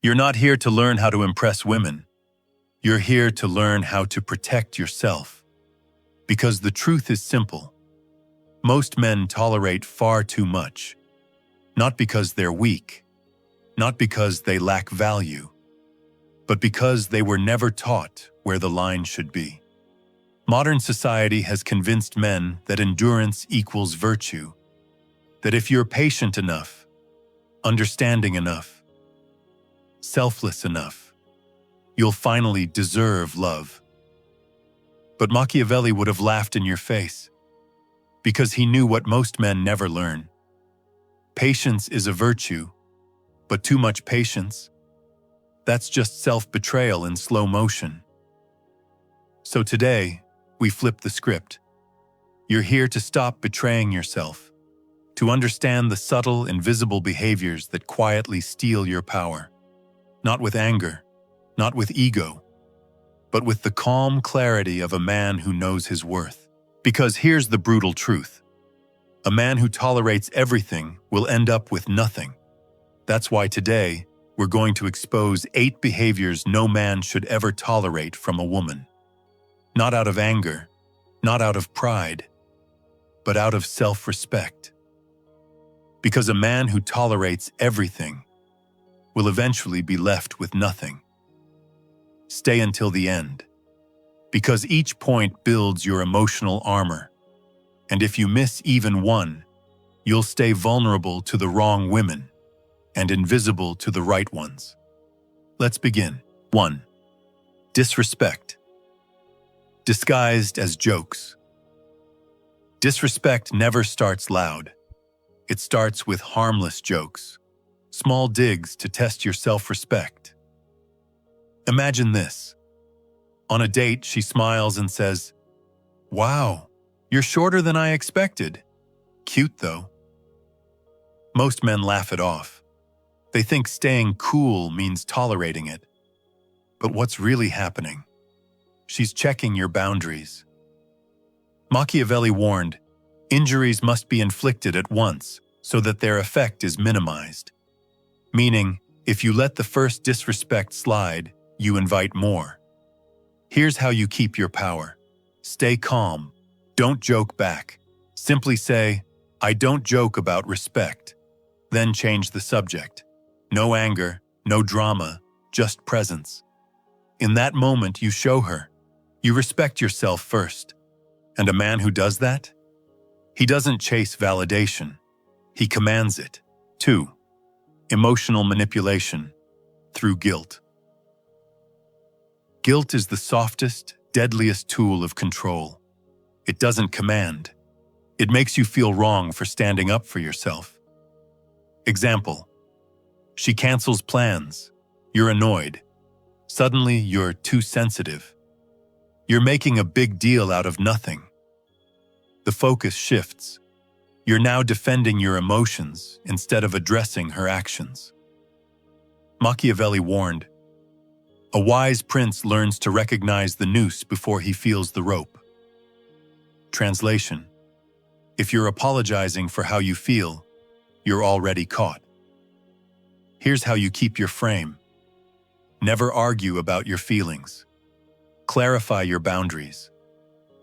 You're not here to learn how to impress women. You're here to learn how to protect yourself. Because the truth is simple. Most men tolerate far too much. Not because they're weak, not because they lack value, but because they were never taught where the line should be. Modern society has convinced men that endurance equals virtue, that if you're patient enough, understanding enough, selfless enough, you'll finally deserve love. But Machiavelli would have laughed in your face, because he knew what most men never learn. Patience is a virtue, but too much patience, that's just self-betrayal in slow motion. So today, we flip the script. You're here to stop betraying yourself, to understand the subtle, invisible behaviors that quietly steal your power. Not with anger, not with ego, but with the calm clarity of a man who knows his worth. Because here's the brutal truth. A man who tolerates everything will end up with nothing. That's why today, we're going to expose 8 behaviors no man should ever tolerate from a woman. Not out of anger, not out of pride, but out of self-respect. Because a man who tolerates everything will eventually be left with nothing. Stay until the end, because each point builds your emotional armor. And if you miss even one, you'll stay vulnerable to the wrong women and invisible to the right ones. Let's begin. 1. Disrespect. Disguised as jokes. Disrespect never starts loud. It starts with harmless jokes, small digs to test your self-respect. Imagine this. On a date, she smiles and says, "Wow, you're shorter than I expected. Cute, though." Most men laugh it off. They think staying cool means tolerating it. But what's really happening? She's checking your boundaries. Machiavelli warned, injuries must be inflicted at once so that their effect is minimized. Meaning, if you let the first disrespect slide, you invite more. Here's how you keep your power. Stay calm. Don't joke back. Simply say, "I don't joke about respect." Then change the subject. No anger, no drama, just presence. In that moment, you show her. You respect yourself first. And a man who does that? He doesn't chase validation. He commands it. 2. Emotional manipulation through guilt. Guilt is the softest, deadliest tool of control. It doesn't command. It makes you feel wrong for standing up for yourself. Example. She cancels plans. You're annoyed. Suddenly, you're too sensitive. You're making a big deal out of nothing. The focus shifts. You're now defending your emotions instead of addressing her actions. Machiavelli warned, "A wise prince learns to recognize the noose before he feels the rope." Translation: if you're apologizing for how you feel, you're already caught. Here's how you keep your frame. Never argue about your feelings. Clarify your boundaries.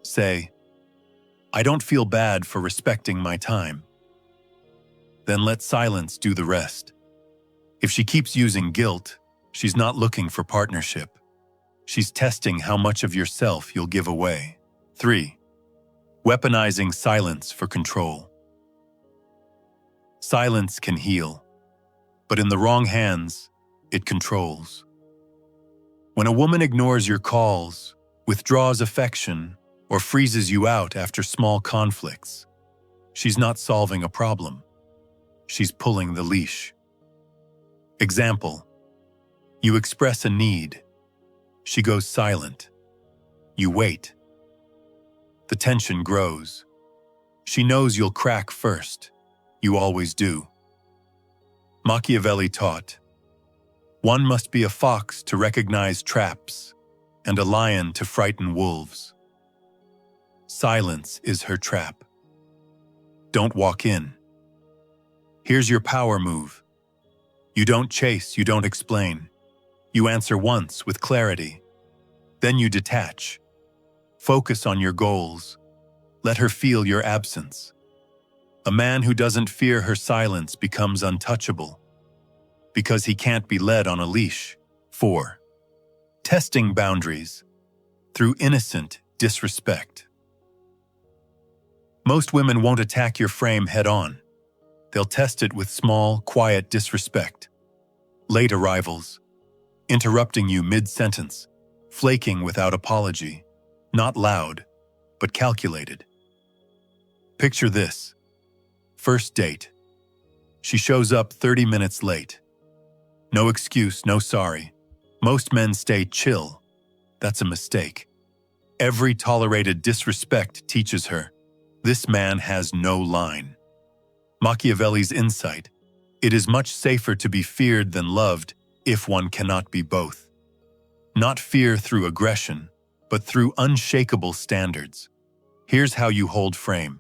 Say, "I don't feel bad for respecting my time." Then let silence do the rest. If she keeps using guilt, she's not looking for partnership. She's testing how much of yourself you'll give away. 3. Weaponizing silence for control. Silence can heal, but in the wrong hands, it controls. When a woman ignores your calls, withdraws affection, or freezes you out after small conflicts, she's not solving a problem. She's pulling the leash. Example: you express a need. She goes silent. You wait. The tension grows. She knows you'll crack first. You always do. Machiavelli taught, one must be a fox to recognize traps and a lion to frighten wolves. Silence is her trap. Don't walk in. Here's your power move. You don't chase, you don't explain. You answer once with clarity. Then you detach. Focus on your goals. Let her feel your absence. A man who doesn't fear her silence becomes untouchable because he can't be led on a leash. 4. Testing boundaries through innocent disrespect. Most women won't attack your frame head-on. They'll test it with small, quiet disrespect. Late arrivals, interrupting you mid-sentence, flaking without apology, not loud, but calculated. Picture this. First date. She shows up 30 minutes late. No excuse, no sorry. Most men stay chill. That's a mistake. Every tolerated disrespect teaches her, this man has no line. Machiavelli's insight, it is much safer to be feared than loved if one cannot be both. Not fear through aggression, but through unshakable standards. Here's how you hold frame.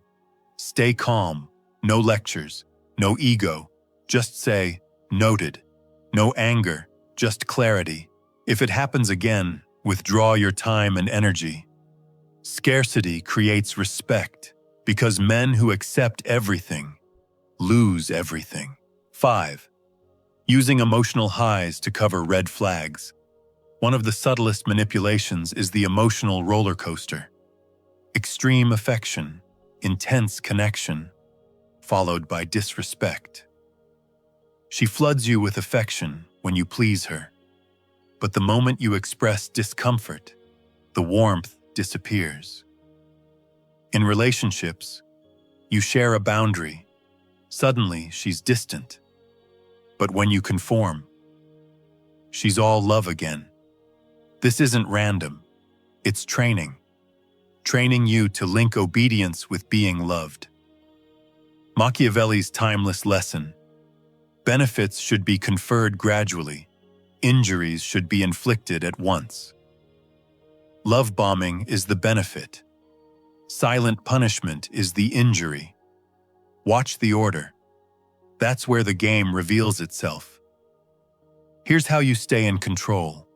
Stay calm, no lectures, no ego, just say, noted. No anger, just clarity. If it happens again, withdraw your time and energy. Scarcity creates respect because men who accept everything lose everything. 5. Using emotional highs to cover red flags. One of the subtlest manipulations is the emotional roller coaster. Extreme affection, intense connection, followed by disrespect. She floods you with affection when you please her. But the moment you express discomfort, the warmth disappears. In relationships, you share a boundary. Suddenly, she's distant. But when you conform, she's all love again. This isn't random. It's training. Training you to link obedience with being loved. Machiavelli's timeless lesson. Benefits should be conferred gradually. Injuries should be inflicted at once. Love bombing is the benefit. Silent punishment is the injury. Watch the order. That's where the game reveals itself. Here's how you stay in control.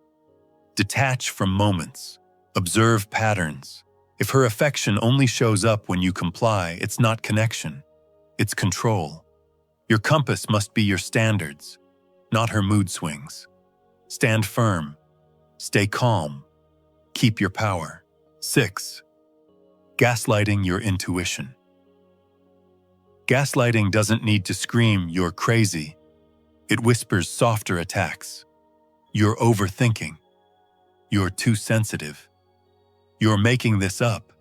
Detach from moments. Observe patterns. If her affection only shows up when you comply, it's not connection. It's control. Your compass must be your standards, not her mood swings. Stand firm. Stay calm. Keep your power. 6. Gaslighting your intuition. Gaslighting doesn't need to scream, "You're crazy." It whispers softer attacks. "You're overthinking." "You're too sensitive." "You're making this up."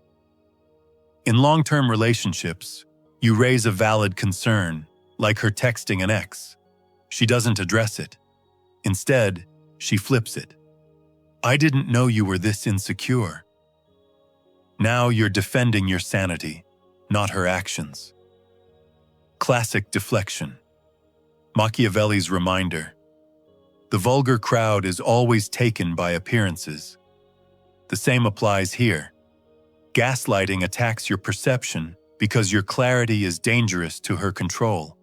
In long-term relationships, you raise a valid concern, like her texting an ex. She doesn't address it. Instead, she flips it. "I didn't know you were this insecure." Now you're defending your sanity, not her actions. Classic deflection. Machiavelli's reminder. The vulgar crowd is always taken by appearances. The same applies here. Gaslighting attacks your perception because your clarity is dangerous to her control.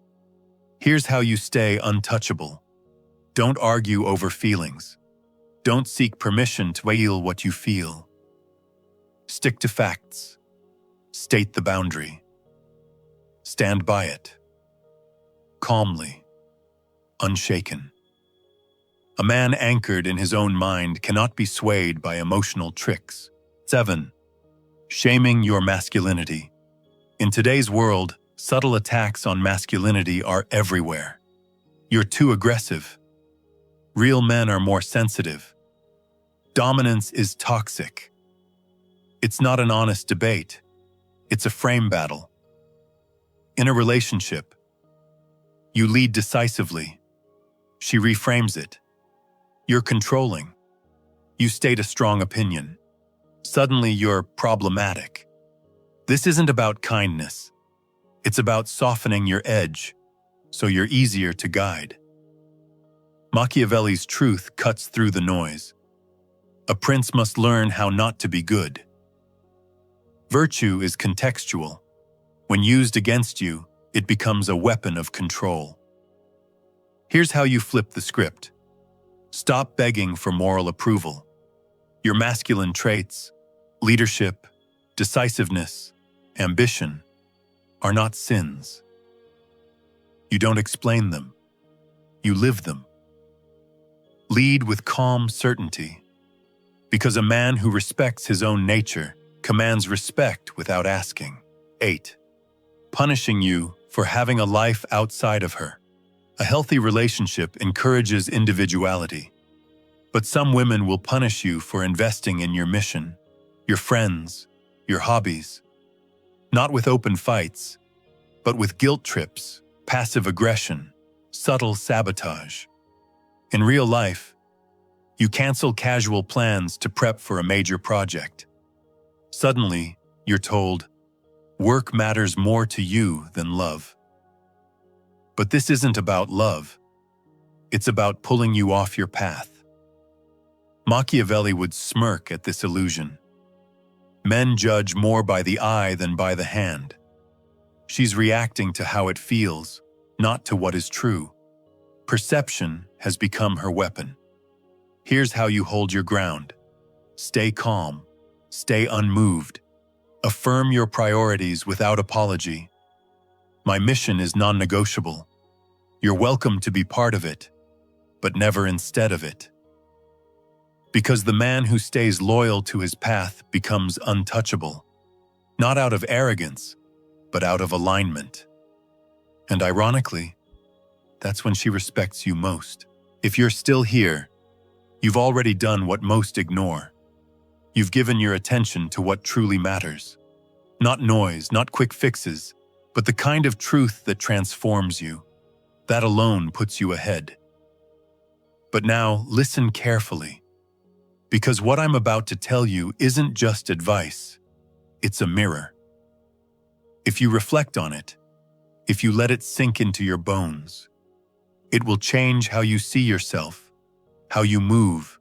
Here's how you stay untouchable. Don't argue over feelings. Don't seek permission to feel what you feel. Stick to facts. State the boundary. Stand by it. Calmly. Unshaken. A man anchored in his own mind cannot be swayed by emotional tricks. 7. Shaming your masculinity. In today's world, subtle attacks on masculinity are everywhere. You're too aggressive. Real men are more sensitive. Dominance is toxic. It's not an honest debate. It's a frame battle. In a relationship, you lead decisively. She reframes it. You're controlling. You state a strong opinion. Suddenly you're problematic. This isn't about kindness. It's about softening your edge, so you're easier to guide. Machiavelli's truth cuts through the noise. A prince must learn how not to be good. Virtue is contextual. When used against you, it becomes a weapon of control. Here's how you flip the script. Stop begging for moral approval. Your masculine traits, leadership, decisiveness, ambition, are not sins. You don't explain them. You live them. Lead with calm certainty, because a man who respects his own nature commands respect without asking. 8. Punishing you for having a life outside of her. A healthy relationship encourages individuality, but some women will punish you for investing in your mission, your friends, your hobbies. Not with open fights, but with guilt trips, passive aggression, subtle sabotage. In real life, you cancel casual plans to prep for a major project. Suddenly, you're told, work matters more to you than love. But this isn't about love. It's about pulling you off your path. Machiavelli would smirk at this illusion. Men judge more by the eye than by the hand. She's reacting to how it feels, not to what is true. Perception has become her weapon. Here's how you hold your ground. Stay calm. Stay unmoved. Affirm your priorities without apology. My mission is non-negotiable. You're welcome to be part of it, but never instead of it. Because the man who stays loyal to his path becomes untouchable, not out of arrogance, but out of alignment. And ironically, that's when she respects you most. If you're still here, you've already done what most ignore. You've given your attention to what truly matters. Not noise, not quick fixes, but the kind of truth that transforms you. That alone puts you ahead. But now, listen carefully, because what I'm about to tell you isn't just advice, it's a mirror. If you reflect on it, if you let it sink into your bones, it will change how you see yourself, how you move,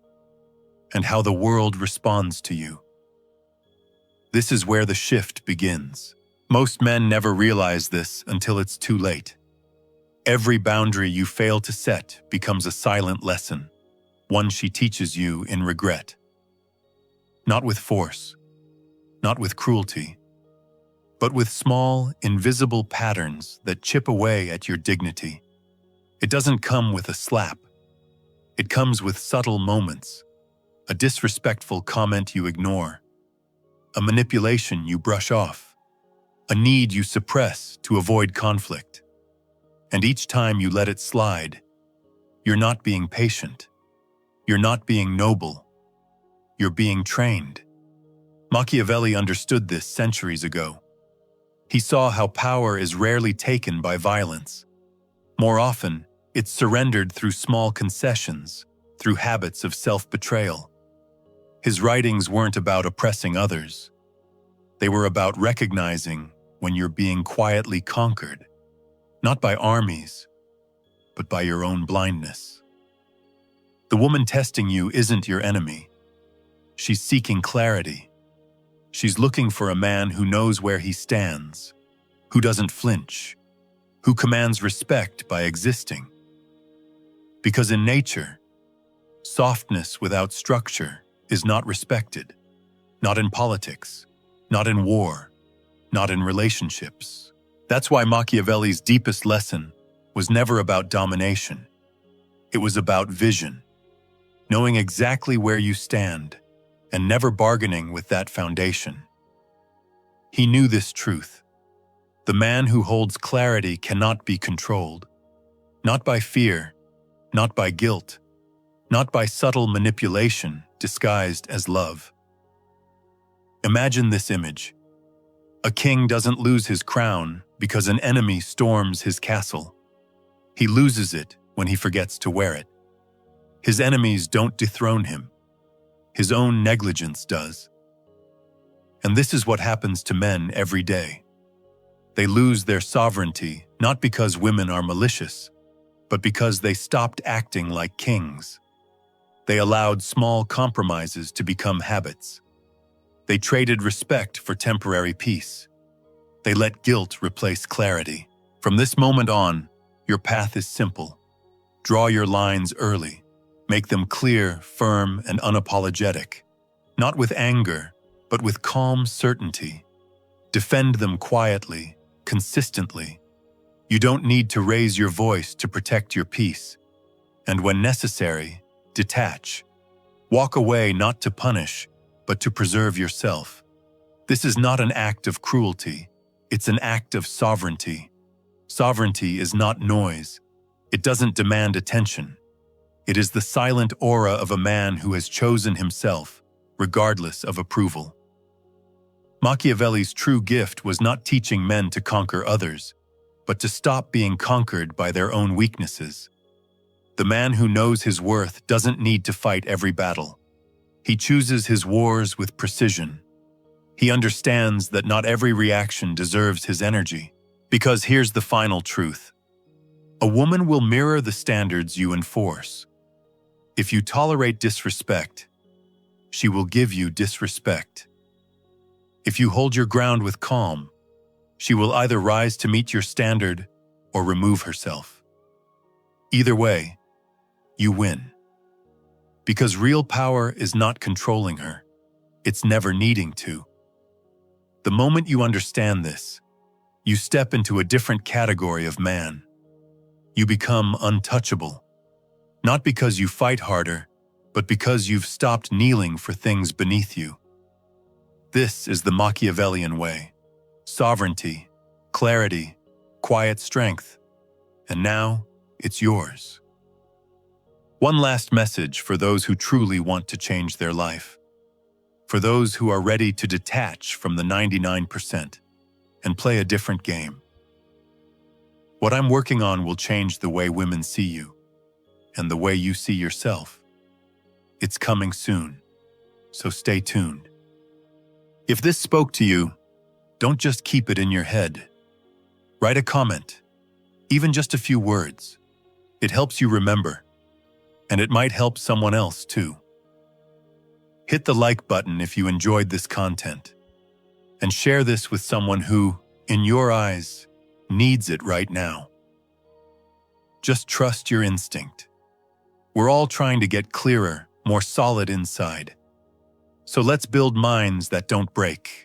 and how the world responds to you. This is where the shift begins. Most men never realize this until it's too late. Every boundary you fail to set becomes a silent lesson, one she teaches you in regret. Not with force, not with cruelty, but with small, invisible patterns that chip away at your dignity. It doesn't come with a slap. It comes with subtle moments, a disrespectful comment you ignore, a manipulation you brush off, a need you suppress to avoid conflict. And each time you let it slide, you're not being patient. You're not being noble. You're being trained. Machiavelli understood this centuries ago. He saw how power is rarely taken by violence. More often, it's surrendered through small concessions, through habits of self-betrayal. His writings weren't about oppressing others. They were about recognizing when you're being quietly conquered, not by armies, but by your own blindness. The woman testing you isn't your enemy. She's seeking clarity. She's looking for a man who knows where he stands, who doesn't flinch, who commands respect by existing. Because in nature, softness without structure is not respected, not in politics, not in war, not in relationships. That's why Machiavelli's deepest lesson was never about domination. It was about vision, knowing exactly where you stand and never bargaining with that foundation. He knew this truth. The man who holds clarity cannot be controlled, not by fear, not by guilt, not by subtle manipulation disguised as love. Imagine this image. A king doesn't lose his crown because an enemy storms his castle. He loses it when he forgets to wear it. His enemies don't dethrone him. His own negligence does. And this is what happens to men every day. They lose their sovereignty not because women are malicious, but because they stopped acting like kings. They allowed small compromises to become habits. They traded respect for temporary peace. They let guilt replace clarity. From this moment on, your path is simple. Draw your lines early. Make them clear, firm, and unapologetic. Not with anger, but with calm certainty. Defend them quietly, consistently. You don't need to raise your voice to protect your peace. And when necessary, detach. Walk away not to punish, but to preserve yourself. This is not an act of cruelty. It's an act of sovereignty. Sovereignty is not noise. It doesn't demand attention. It is the silent aura of a man who has chosen himself, regardless of approval. Machiavelli's true gift was not teaching men to conquer others, but to stop being conquered by their own weaknesses. The man who knows his worth doesn't need to fight every battle. He chooses his wars with precision. He understands that not every reaction deserves his energy. Because here's the final truth. A woman will mirror the standards you enforce. If you tolerate disrespect, she will give you disrespect. If you hold your ground with calm, she will either rise to meet your standard or remove herself. Either way, you win. Because real power is not controlling her, it's never needing to. The moment you understand this, you step into a different category of man. You become untouchable, not because you fight harder, but because you've stopped kneeling for things beneath you. This is the Machiavellian way. Sovereignty, clarity, quiet strength. And now, it's yours. One last message for those who truly want to change their life. For those who are ready to detach from the 99% and play a different game. What I'm working on will change the way women see you and the way you see yourself. It's coming soon, so stay tuned. If this spoke to you, don't just keep it in your head. Write a comment, even just a few words. It helps you remember, and it might help someone else too. Hit the like button if you enjoyed this content, and share this with someone who, in your eyes, needs it right now. Just trust your instinct. We're all trying to get clearer, more solid inside. So let's build minds that don't break.